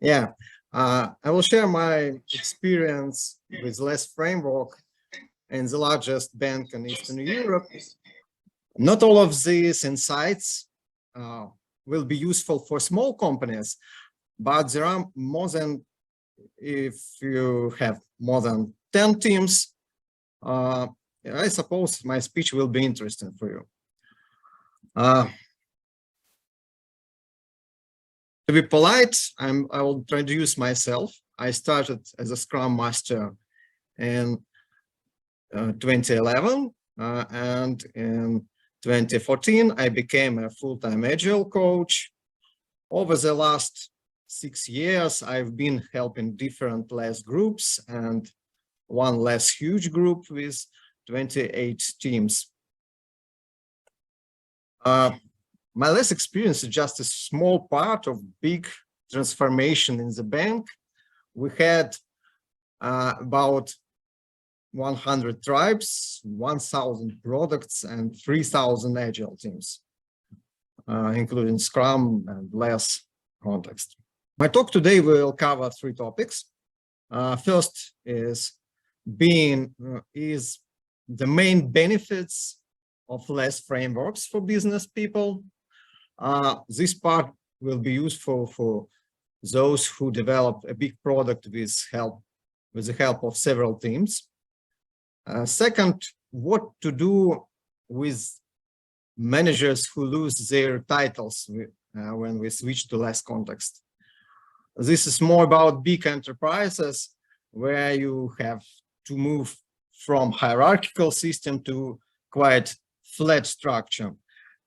Yeah, I will share my experience with LeSS framework and the largest bank in Eastern Europe. Not all of these insights will be useful for small companies, but there are more than, if you have more than 10 teams, I suppose my speech will be interesting for you. To be polite, I will introduce myself. I started as a Scrum Master in 2011, and in 2014, I became a full-time Agile coach. Over the last 6 years, I've been helping different LeSS groups and one LeSS huge group with 28 teams. My LeSS experience is just a small part of big transformation in the bank. We had about 100 tribes, 1,000 products, and 3,000 Agile teams, including Scrum and LeSS context. My talk today will cover 3 topics. First is the main benefits of LeSS frameworks for business people. This part will be useful for those who develop a big product with the help of several teams. Second, what to do with managers who lose their titles when we switch to LeSS context. This is more about big enterprises where you have to move from hierarchical system to quite flat structure.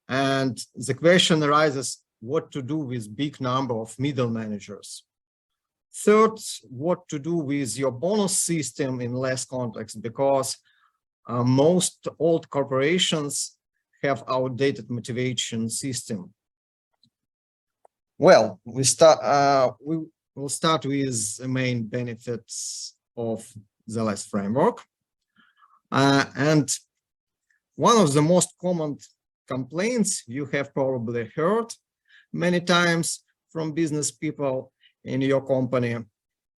And the question arises what to do with big number of middle managers. Third, what to do with your bonus system in LeSS context, because most old corporations have outdated motivation system. Well, we will start with the main benefits of the LeSS framework. And one of the most common complaints you have probably heard many times from business people in your company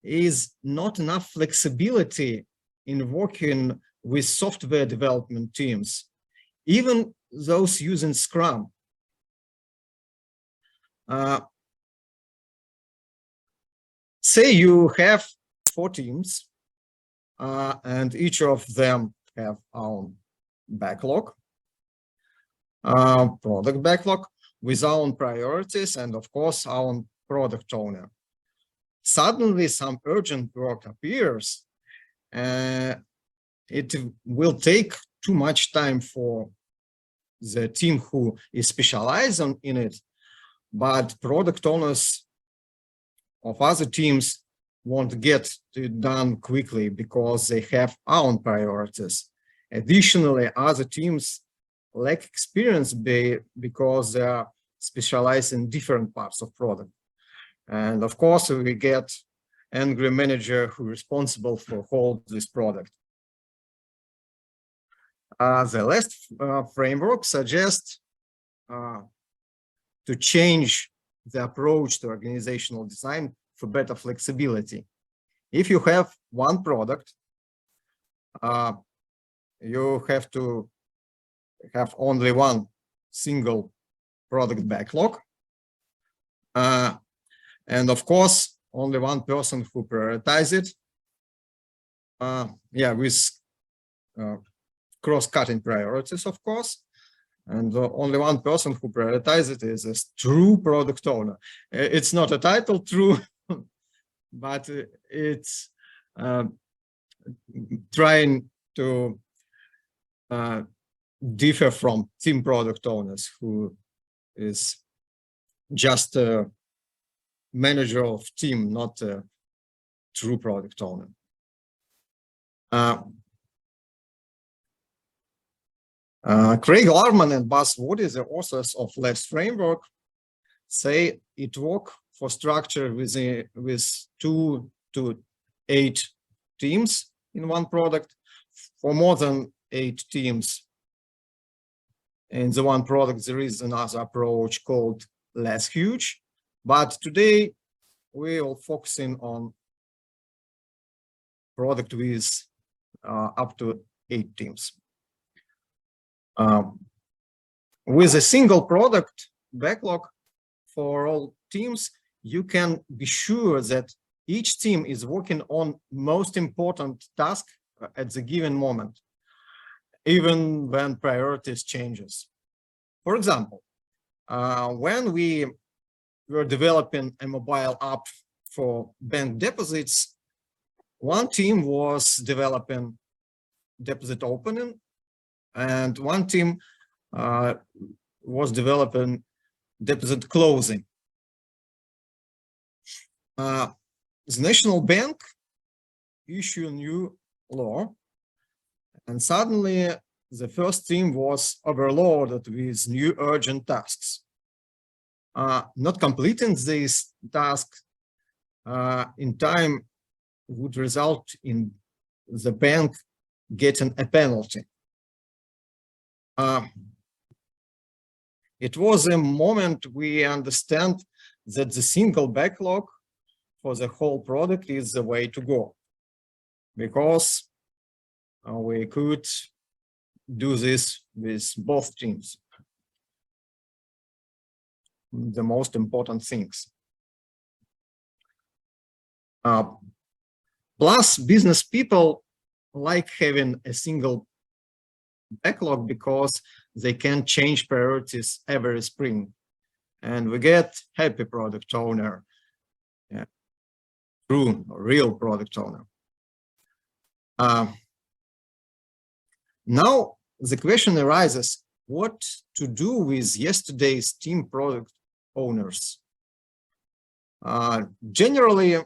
is not enough flexibility in working with software development teams, even those using Scrum. Say you have 4 teams and each of them have own backlog, product backlog with own priorities and of course own product owner. Suddenly some urgent work appears. It will take too much time for the team who is specialized in it, but product owners of other teams won't get it done quickly because they have own priorities. Additionally, other teams lack experience because they are specialized in different parts of product. And of course, we get angry manager who is responsible for whole this product. The LeSS framework suggests to change the approach to organizational design for better flexibility. If you have one product, you have to have only one single product backlog. And of course, only one person who prioritizes it. With cross-cutting priorities, of course. And only one person who prioritizes it is a true product owner. It's not a title, true, but it's trying to differ from team product owners who is just a manager of team, not a true product owner. Craig Larman and Buzz Woody, the authors of LeSS framework, say it works for structure with 2 to 8 teams in one product. For more than 8 teams in the one product, there is another approach called LeSS huge. But today, we will focusing on product with up to 8 teams. With a single product backlog for all teams, you can be sure that each team is working on most important task at the given moment, even when priorities changes. For example, when we were developing a mobile app for bank deposits, one team was developing deposit opening, and one team was developing deposit closing. The National Bank issued a new law, and suddenly the first team was overloaded with new urgent tasks. Not completing these tasks in time would result in the bank getting a penalty. It was a moment we understand that the single backlog for the whole product is the way to go, because we could do this with both teams. The most important things. Plus, business people like having a single backlog because they can change priorities every spring, and we get happy product owner, true, real product owner. Now the question arises, what to do with yesterday's team product owners? Generally,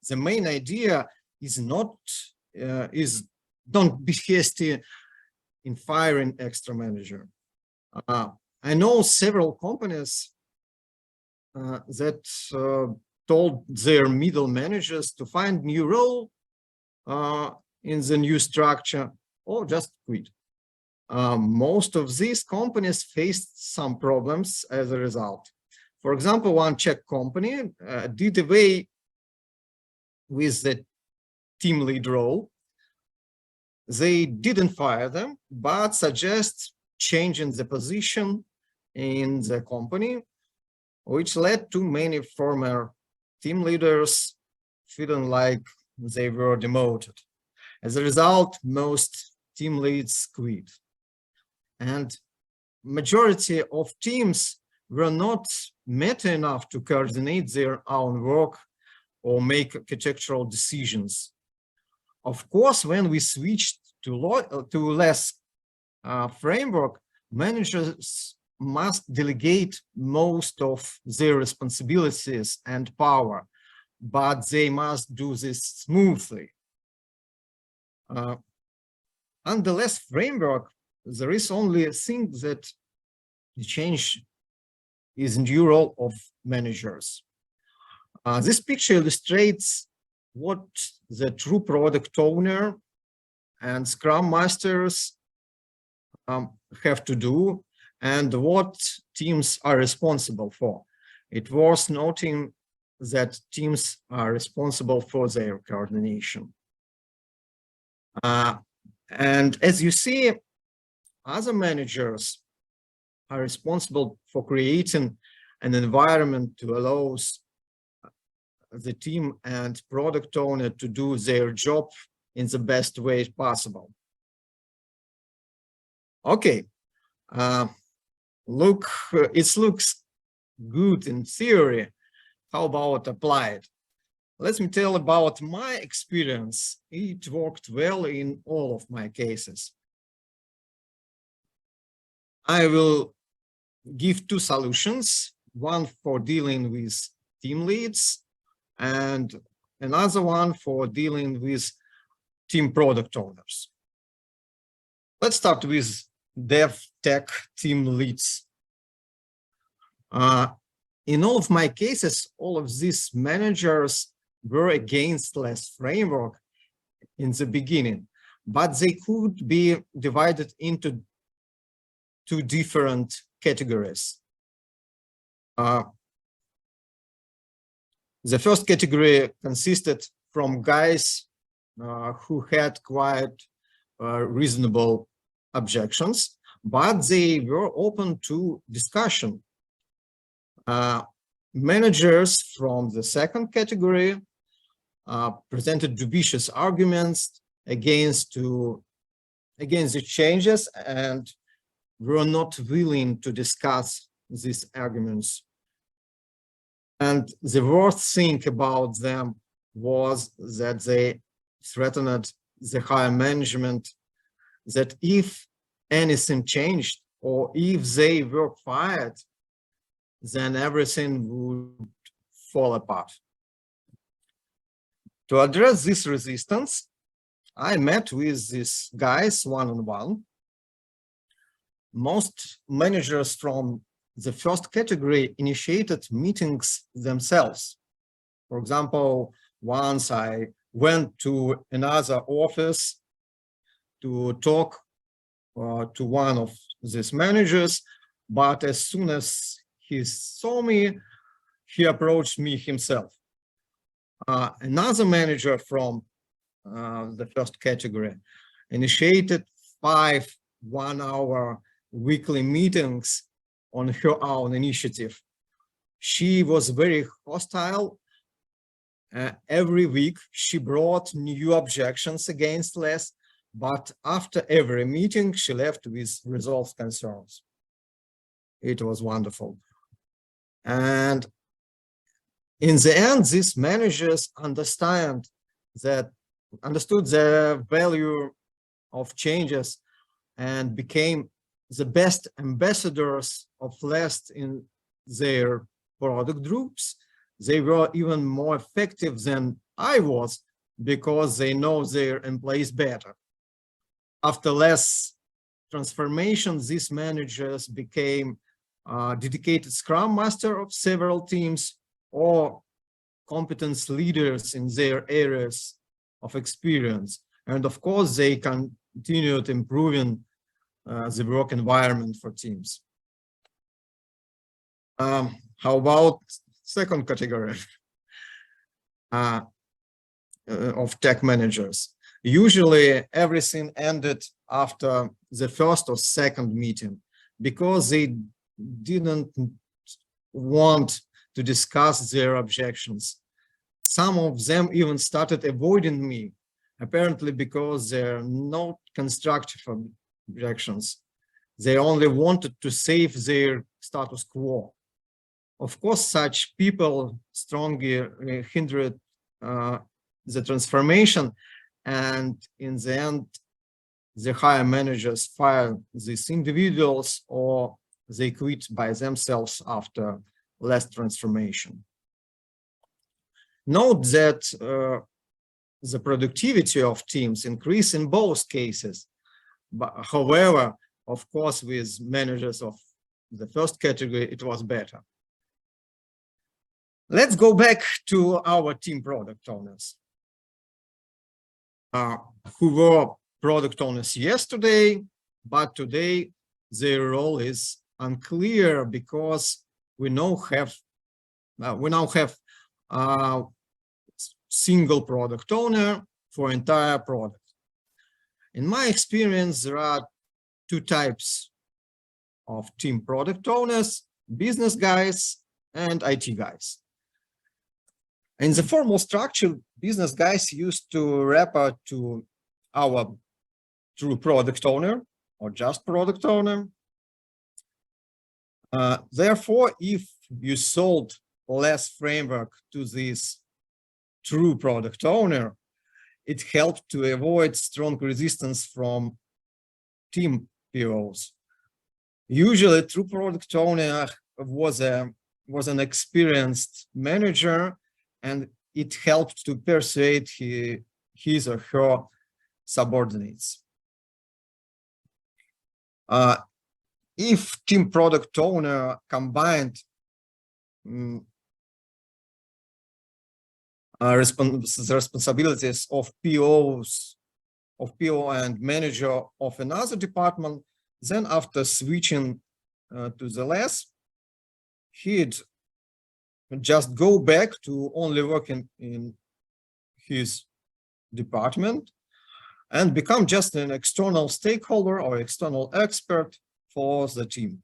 the main idea is don't be hasty in firing extra manager. I know several companies that told their middle managers to find new role in the new structure or just quit. Most of these companies faced some problems as a result. For example, one Czech company did away with the team lead role. They didn't fire them, but suggest changing the position in the company, which led to many former team leaders feeling like they were demoted. As a result, most team leads quit. And majority of teams were not mature enough to coordinate their own work or make architectural decisions. Of course, when we switched to LeSS framework, managers must delegate most of their responsibilities and power, but they must do this smoothly. Under LeSS framework, there is only a thing that the change is new role of managers. This picture illustrates what the true product owner and Scrum Masters have to do and what teams are responsible for. It was noting that teams are responsible for their coordination. And as you see, other managers are responsible for creating an environment to allow the team and product owner to do their job in the best way possible. Okay, look, it looks good in theory. How about applied? Let me tell about my experience. It worked well in all of my cases. I will give 2 solutions, one for dealing with team leads and another one for dealing with team product owners. Let's start with dev tech team leads. In all of my cases, all of these managers were against LeSS framework in the beginning, but they could be divided into 2 different categories. The first category consisted from guys who had quite reasonable objections, but they were open to discussion. Managers from the second category presented dubious arguments against the changes and were not willing to discuss these arguments. And the worst thing about them was that they threatened the higher management that if anything changed or if they were fired, then everything would fall apart. To address this resistance, I met with these guys one-on-one. Most managers from the first category initiated meetings themselves. For example, once I went to another office to talk to one of these managers, but as soon as he saw me, he approached me himself. Another manager from the first category initiated 5 one-hour weekly meetings on her own initiative. She was very hostile. Every week she brought new objections against LeSS, but after every meeting she left with resolved concerns. It was wonderful. And in the end, these managers understood the value of changes and became the best ambassadors of LeSS in their product groups. They were even more effective than I was because they know their employees better. After LeSS transformation, these managers became dedicated Scrum Master of several teams or competence leaders in their areas of experience. And of course, they continued improving the work environment for teams. How about second category of tech managers? Usually everything ended after the first or second meeting because they didn't want to discuss their objections. Some of them even started avoiding me, apparently because they're not constructive objections. They only wanted to save their status quo. Of course, such people strongly hindered the transformation, and in the end, the higher managers fired these individuals or they quit by themselves after LeSS transformation. Note that the productivity of teams increased in both cases. But however, of course, with managers of the first category, it was better. Let's go back to our team product owners, who were product owners yesterday, but today their role is unclear because we now have single product owner for entire product. In my experience, there are 2 types of team product owners: business guys and IT guys. In the formal structure, business guys used to refer to our true product owner or just product owner. Therefore, if you sold LeSS framework to this true product owner, it helped to avoid strong resistance from team POs. Usually, true product owner was an experienced manager, and it helped to persuade his or her subordinates. If team product owner combined the responsibilities of PO and manager of another department, then after switching to the LeSS, he'd just go back to only working in his department and become just an external stakeholder or external expert for the team.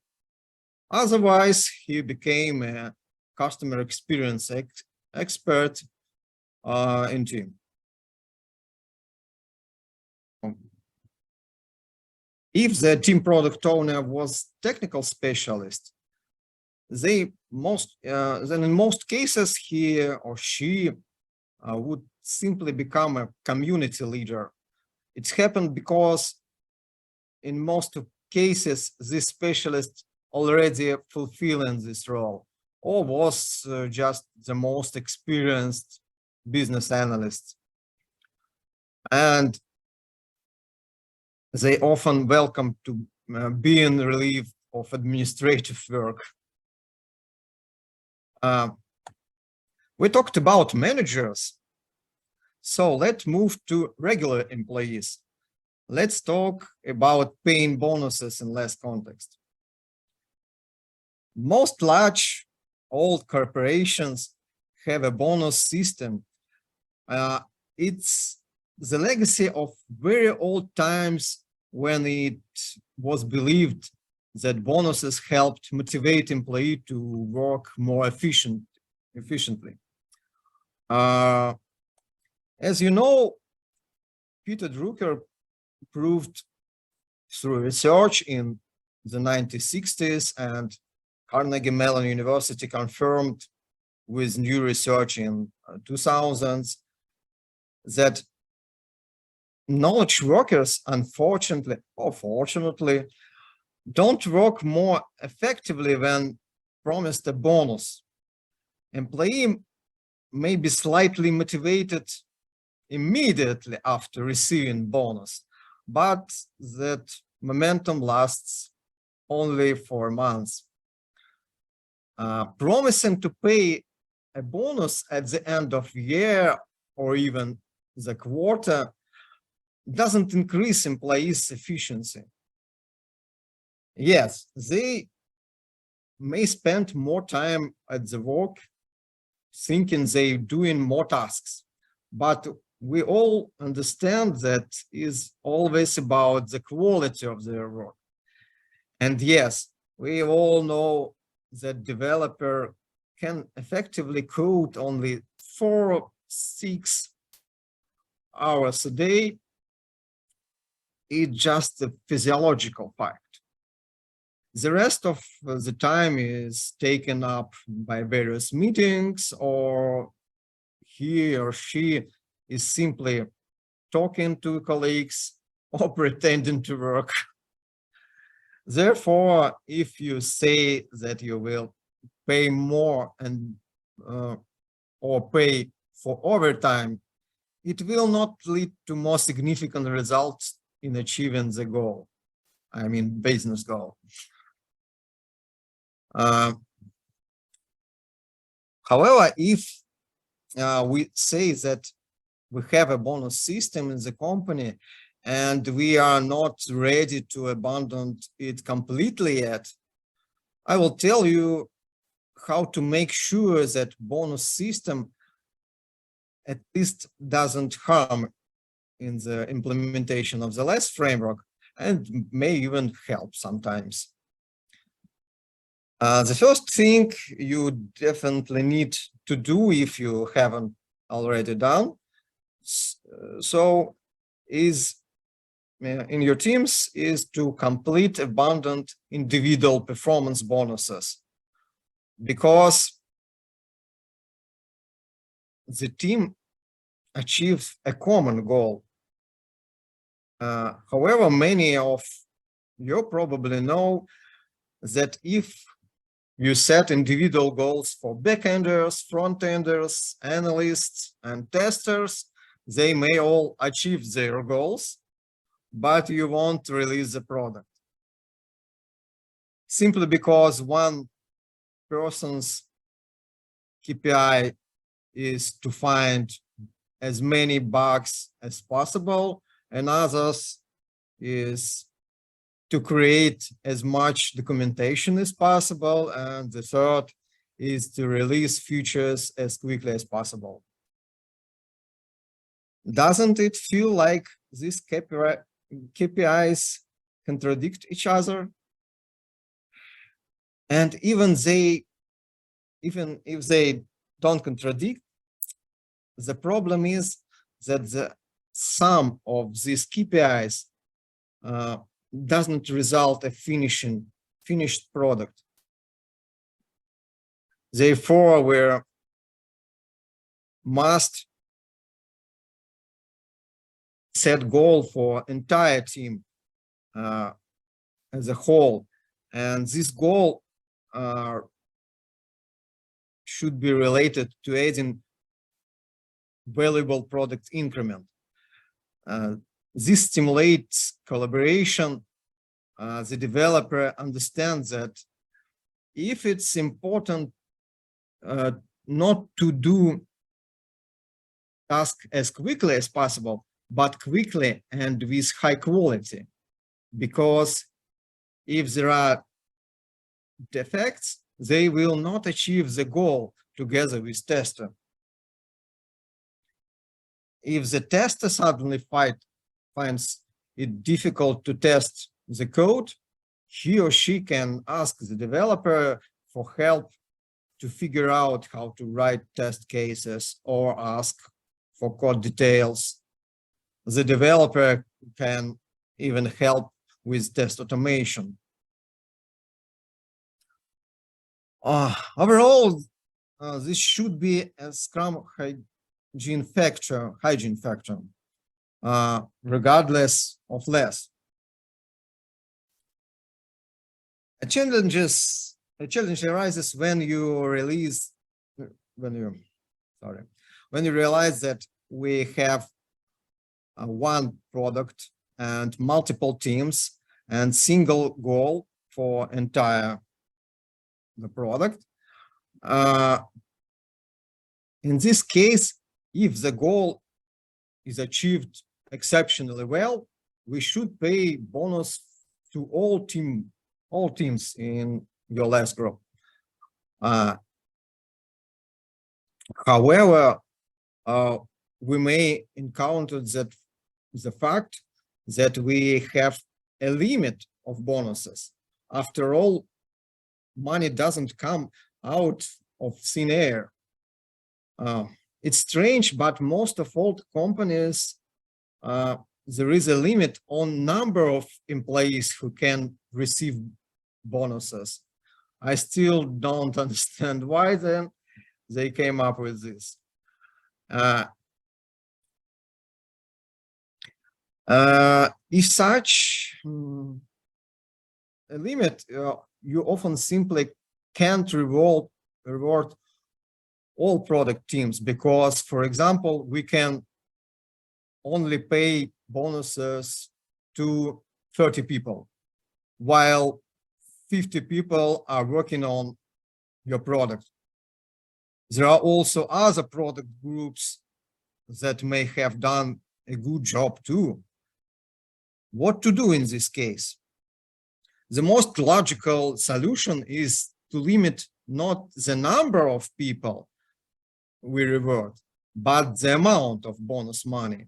Otherwise, he became a customer experience expert in team. If the team product owner was technical specialist, then in most cases he or she would simply become a community leader. It's happened because in most cases this specialist already fulfilling this role or was just the most experienced business analyst. And they often welcome to being relieved of administrative work. We talked about managers, so let's move to regular employees. Let's talk about paying bonuses in less context. Most large old corporations have a bonus system. It's the legacy of very old times when it was believed that bonuses helped motivate employees to work more efficiently. As you know, Peter Drucker proved through research in the 1960s, and Carnegie Mellon University confirmed with new research in 2000s that knowledge workers, unfortunately or fortunately, don't work more effectively when promised a bonus. Employee may be slightly motivated immediately after receiving bonus, but that momentum lasts only for months. Promising to pay a bonus at the end of year or even the quarter doesn't increase employees' efficiency. Yes, they may spend more time at the work thinking they're doing more tasks, but we all understand that is always about the quality of their work. And yes, we all know that developer can effectively code only 4 or 6 hours a day. It's just a physiological fact. The rest of the time is taken up by various meetings, or he or she is simply talking to colleagues or pretending to work. Therefore, if you say that you will pay more and or pay for overtime, it will not lead to more significant results in achieving the goal. I mean, business goal. However, if we say that we have a bonus system in the company and we are not ready to abandon it completely yet, I will tell you how to make sure that bonus system at least doesn't harm in the implementation of the LeSS framework and may even help sometimes. The first thing you definitely need to do, if you haven't already done, so is in your teams, is to complete abundant individual performance bonuses, because the team achieves a common goal. However, many of you probably know that if you set individual goals for backenders, frontenders, analysts, and testers, they may all achieve their goals, but you won't release the product. Simply because one person's KPI is to find as many bugs as possible, and others is to create as much documentation as possible, and the third is to release features as quickly as possible. Doesn't it feel like these KPIs contradict each other? And even if they don't contradict, the problem is that the sum of these KPIs doesn't result a finished product. Therefore, we must set goal for entire team as a whole, and this goal should be related to adding valuable product increment. This stimulates collaboration. The developer understands that if it's important not to do task as quickly as possible, but quickly and with high quality, because if there are defects, they will not achieve the goal together with tester. If the tester suddenly finds it difficult to test the code, he or she can ask the developer for help to figure out how to write test cases or ask for code details. The developer can even help with test automation. Overall, this should be a Scrum hygiene factor, regardless of LeSS. A challenge arises when you realize that we have one product and multiple teams and single goal for entire the product. In this case, if the goal is achieved exceptionally well, we should pay bonus to all teams in your LeSS group. However, we may encounter the fact that we have a limit of bonuses. After all, money doesn't come out of thin air. It's strange, but most of all companies, there is a limit on number of employees who can receive bonuses. I still don't understand why then they came up with this. If such a limit, you often simply can't reward all product teams because, for example, we can only pay bonuses to 30 people, while 50 people are working on your product. There are also other product groups that may have done a good job too. What to do in this case? The most logical solution is to limit not the number of people we reward, but the amount of bonus money.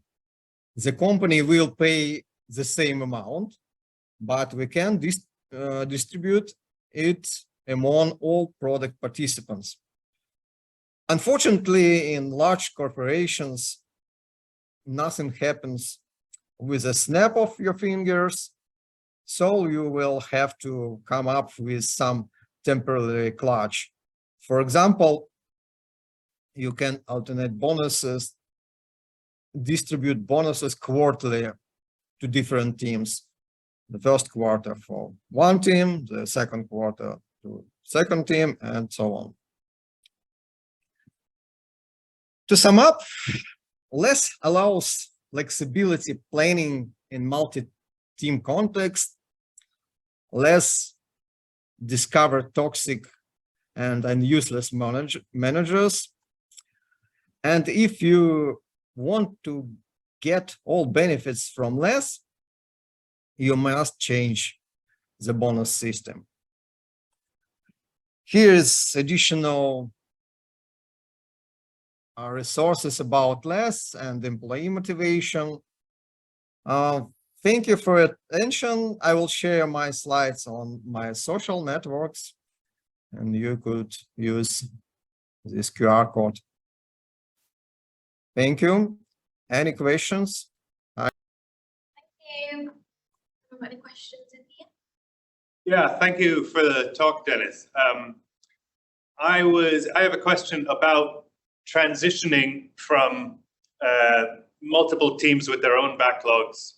The company will pay the same amount, but we can distribute it among all product participants. Unfortunately, in large corporations, nothing happens with a snap of your fingers, so you will have to come up with some temporary clutch. For example, you can alternate bonuses, distribute bonuses quarterly to different teams. The first quarter for one team, the second quarter to second team, and so on. To sum up, LeSS allows flexibility planning in multi-team context. LeSS discover toxic and useless managers. And if you want to get all benefits from LeSS, you must change the bonus system. Here is additional resources about LeSS and employee motivation. Thank you for your attention. I will share my slides on my social networks, and you could use this QR code. Thank you. Any questions? Thank you. Any questions in here? Yeah, thank you for the talk, Dennis. I have a question about transitioning from multiple teams with their own backlogs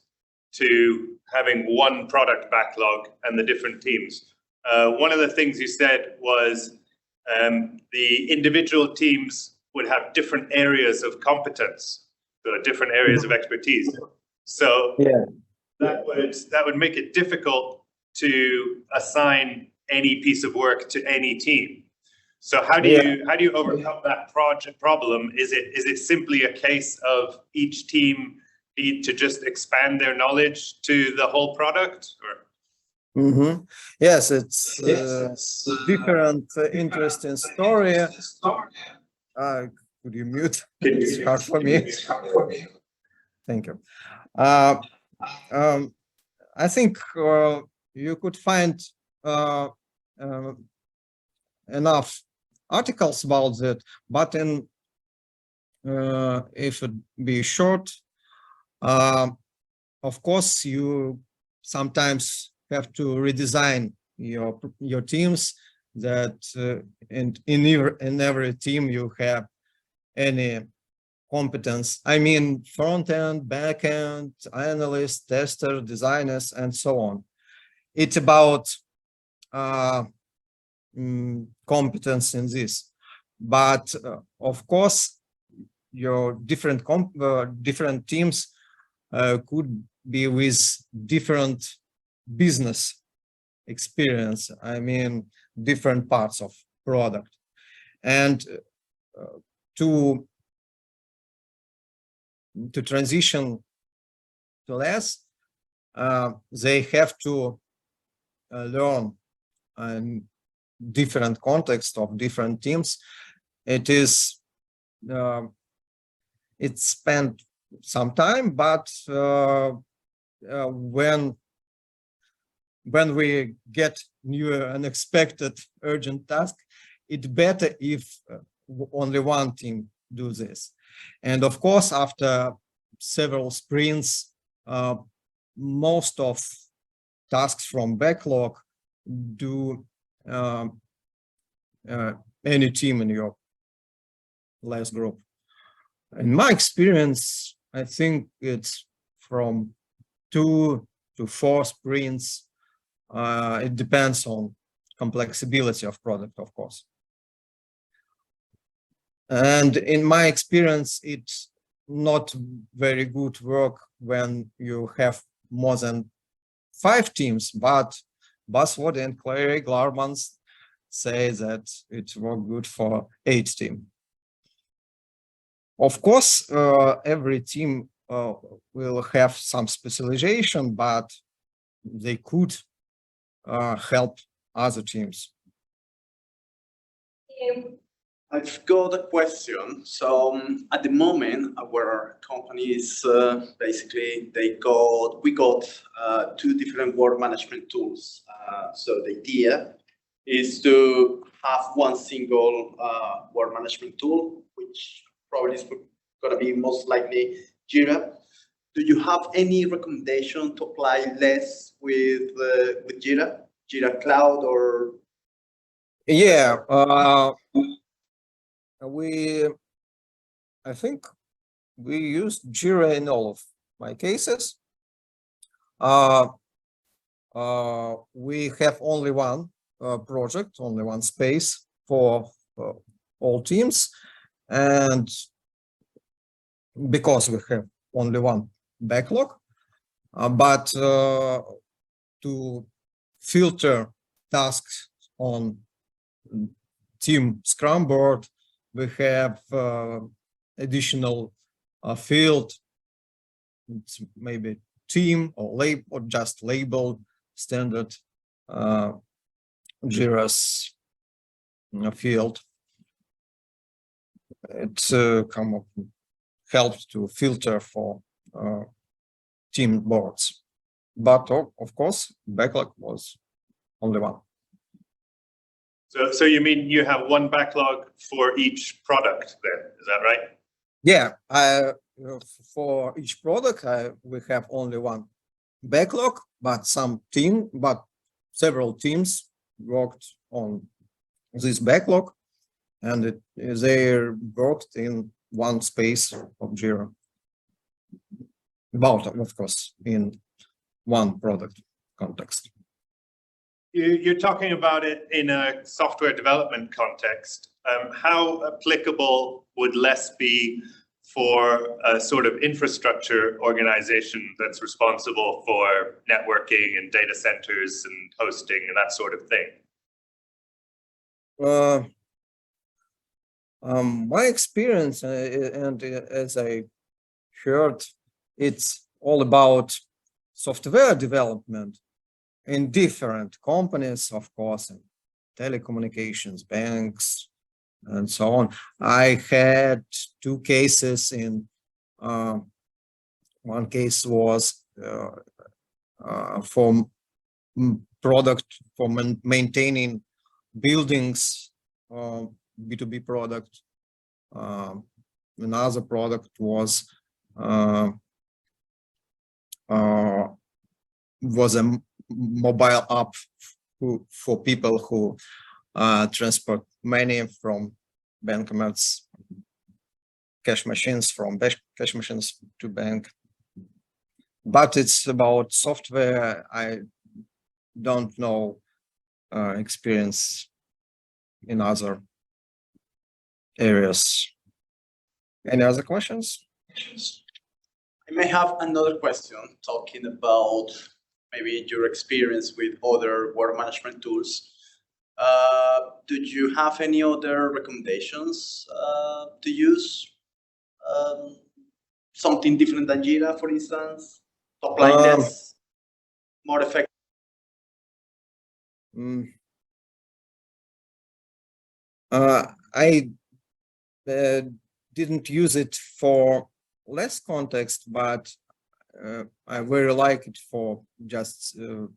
to having one product backlog and the different teams. One of the things you said was the individual teams would have different areas of competence, so different areas of expertise. So yeah, that would make it difficult to assign any piece of work to any team. So how do you overcome that problem? Is it simply a case of each team need to just expand their knowledge to the whole product? Or? Mm-hmm. Yes, it's different interesting story. Could you mute? It's hard for me. Thank you. I think you could find enough articles about that, but in if it be short, of course, you sometimes have to redesign your teams. That in every team you have any competence. I mean, front end, back end, analyst, tester, designers, and so on. It's about competence in this, but of course, your different teams could be with different business experience. I mean, different parts of product, and to transition to LeSS, they have to learn in different context of different teams. It is it spent some time, but when we get new unexpected urgent task, it's better if only one team do this. And of course, after several sprints, most of tasks from backlog do any team in your LeSS group. In my experience, I think it's from 2 to 4 sprints. It depends on complexity of product, of course. And in my experience, it's not very good work when you have more than 5 teams, but Buzzword and Clary Glarmans say that it works good for 8 teams. Of course, every team will have some specialization, but they could help other teams. I've got a question. So at the moment, our company is basically we got 2 different work management tools. So the idea is to have one single work management tool, which probably is going to be most likely Jira. Do you have any recommendation to apply LeSS with Jira Cloud or? Yeah, I think we use Jira in all of my cases. We have only one project, only one space for all teams, and because we have only one backlog, but to filter tasks on team Scrum board, we have additional field. It's maybe team or just label standard Jira's field. It helps to filter for team boards. But of course, backlog was only one. So you mean you have one backlog for each product then, is that right? Yeah, for each product, we have only one backlog, but several teams worked on this backlog, and they worked in one space of Jira. About, of course, in one product context. You're talking about it in a software development context. How applicable would LeSS be for a sort of infrastructure organization that's responsible for networking and data centers and hosting and that sort of thing? My experience, and as I heard, it's all about software development in different companies, of course, and telecommunications, banks, and so on. I had two cases in, one case was for product for maintaining buildings, B2B product. Another product was a mobile app for people who transport money from bankomats, cash machines, from cash machines to bank. But it's about software. I don't know experience in other areas. Any other questions? I may have another question talking about maybe your experience with other work management tools. Did you have any other recommendations to use? Something different than Jira, for instance? Top line less, more effective? I didn't use it for less context, but I very like it for just in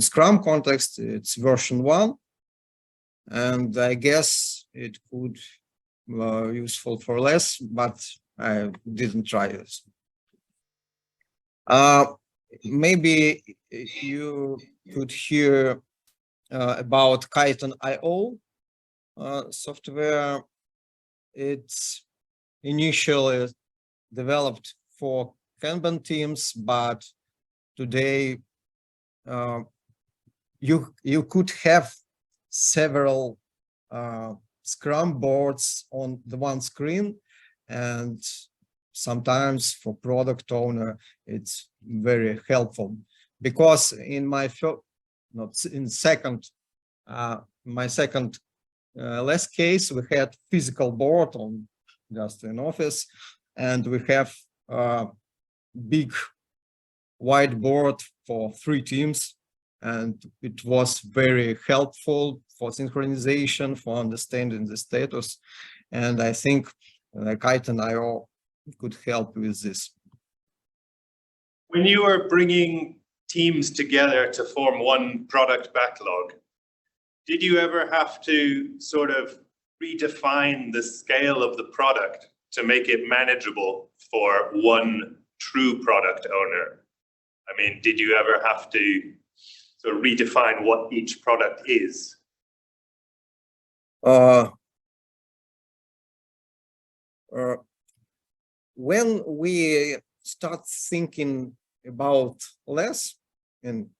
Scrum context. It's version 1, and I guess it could useful for less, but I didn't try this. Maybe you could hear about Kaizen.io software. It's initially developed for Kanban teams, but today you could have several Scrum boards on the one screen, and sometimes for product owner it's very helpful, because in my second LeSS case, we had physical board on just an office, and we have a big whiteboard for 3 teams, and it was very helpful for synchronization, for understanding the status, and I think Kaizen.io could help with this. When you were bringing teams together to form one product backlog, did you ever have to sort of redefine the scale of the product to make it manageable for one true product owner? I mean, did you ever have to sort of redefine what each product is? When we start thinking about LeSS in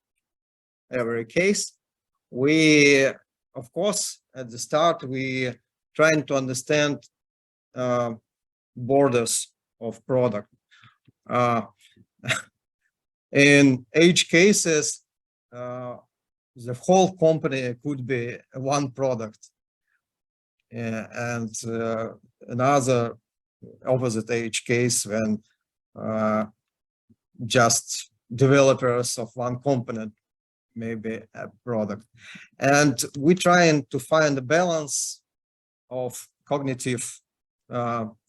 every case, we, of course, at the start, we trying to understand borders of product. In each cases, the whole company could be one product, and another opposite edge case when just developers of one component maybe a product. And we're trying to find a balance of cognitive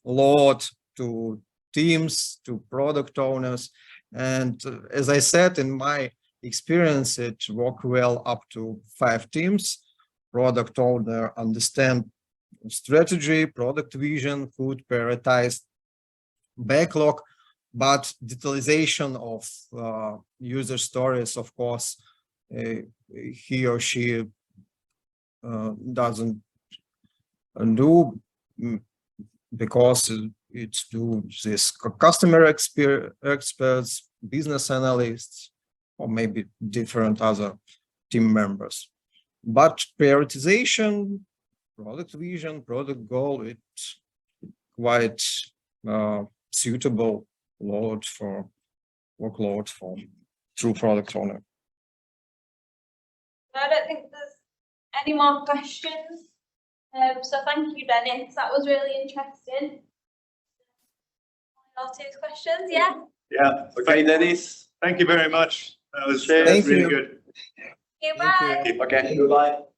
load to teams, to product owners. And as I said, in my experience, it worked well up to 5 teams. Product owner understand strategy, product vision, could prioritize backlog, but detailization of user stories, of course, he or she doesn't do, because it's do this customer experts, business analysts, or maybe different other team members. But prioritization, product vision, product goal, it's quite suitable workload for true product owner. I don't think there's any more questions. So thank you, Dennis. That was really interesting. One or two questions, yeah? Yeah. Okay, Dennis. Thank you very much. That was Thank really you. good. Okay, bye. Okay, goodbye.